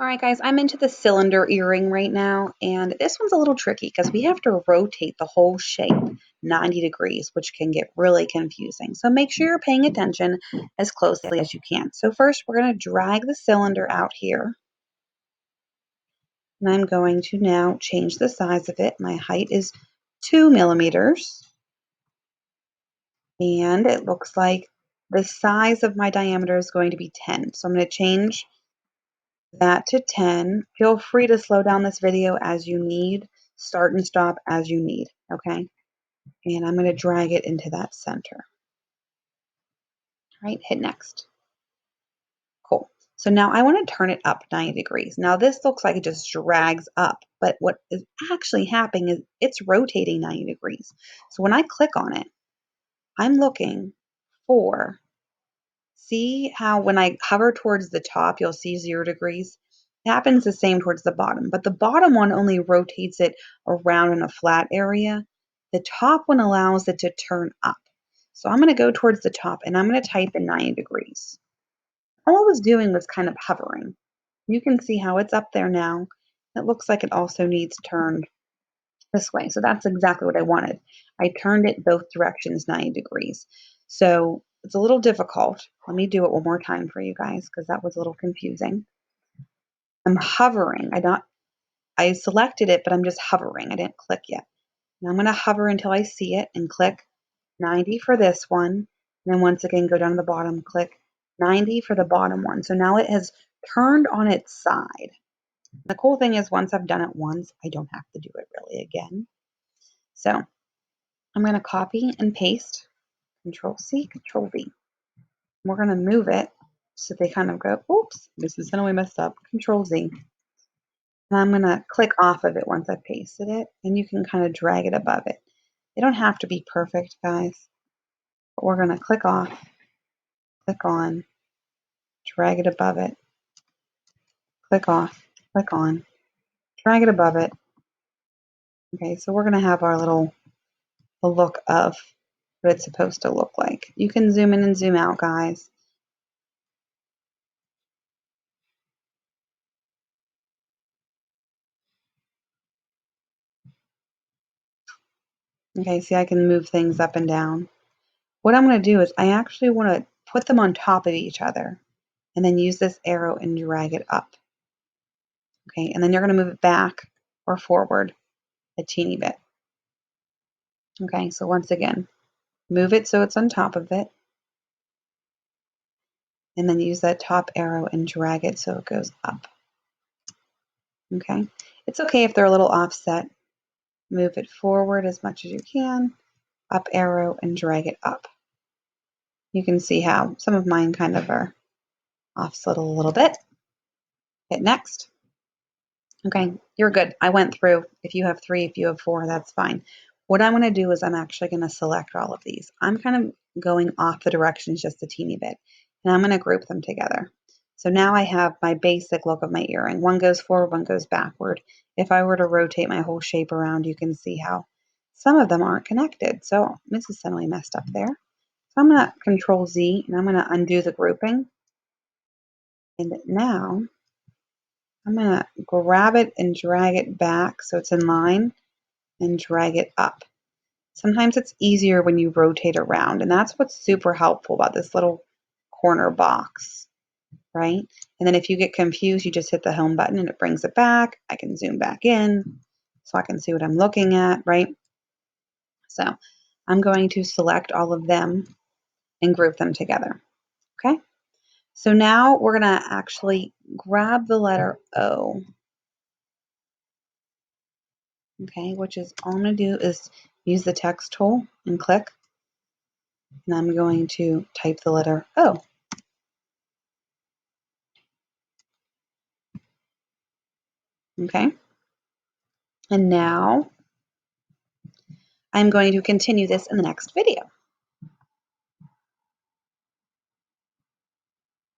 All right, guys, I'm into the cylinder earring right now, and this one's a little tricky because we have to rotate the whole shape 90 degrees, which can get really confusing. So make sure you're paying attention as closely as you can. So first, we're going to drag the cylinder out here, and I'm going to now change the size of it. My height is 2 millimeters, and it looks like the size of my diameter is going to be 10. So I'm going to change that to 10. Feel free to slow down this video as you need, start and stop as you need, okay? And I'm going to drag it into that center. All right, hit next. Cool. So now I want to turn it up 90 degrees. Now this looks like it just drags up, but what is actually happening is it's rotating 90 degrees. So when I click on it, I'm looking for, see how when I hover towards the top, you'll see 0 degrees? It happens the same towards the bottom, but the bottom one only rotates it around in a flat area. The top one allows it to turn up. So I'm going to go towards the top and I'm going to type in 90 degrees. All I was doing was kind of hovering. You can see how it's up there now. It looks like it also needs turned this way. So that's exactly what I wanted. I turned it both directions 90 degrees. So it's a little difficult. Let me do it one more time for you guys because that was a little confusing. I'm hovering. I selected it, but I'm just hovering. I didn't click yet. Now I'm going to hover until I see it and click 90 for this one. And then once again, go down to the bottom, click 90 for the bottom one. So now it has turned on its side. The cool thing is once I've done it once, I don't have to do it really again. So I'm going to copy and paste, Control C, Control V. We're going to move it so they kind of go, oops, this is when we messed up, Control Z. And I'm going to click off of it once I've pasted it, and you can kind of drag it above it. They don't have to be perfect, guys, but we're going to click off, click on, drag it above it, click off, click on, drag it above it. Okay, so we're going to have our little the look of what it's supposed to look like. You can zoom in and zoom out, guys. Okay, see I can move things up and down. What I'm going to do is I actually want to put them on top of each other and then use this arrow and drag it up. Okay, and then you're going to move it back or forward a teeny bit. Okay, so once again, move it so it's on top of it. And then use that top arrow and drag it so it goes up. Okay, it's okay if they're a little offset. Move it forward as much as you can, up arrow and drag it up. You can see how some of mine kind of are offset a little bit. Hit next. Okay, you're good. I went through. If you have 3, if you have 4, that's fine. What I'm going to do is I'm actually going to select all of these. I'm kind of going off the directions just a teeny bit, and I'm going to group them together. So now I have my basic look of my earring. One goes forward, one goes backward. If I were to rotate my whole shape around, you can see how some of them aren't connected. So Mrs. Suddenly messed up there. So I'm going to Control Z, and I'm going to undo the grouping. And now I'm going to grab it and drag it back so it's in line and drag it up. Sometimes it's easier when you rotate around, and that's what's super helpful about this little corner box, right? And then if you get confused, you just hit the home button and it brings it back. I can zoom back in so I can see what I'm looking at, right? So I'm going to select all of them and group them together, okay? So now we're going to actually grab the letter O, okay, which is all I'm going to do is use the text tool and click, and I'm going to type the letter O. Okay, and now I'm going to continue this in the next video.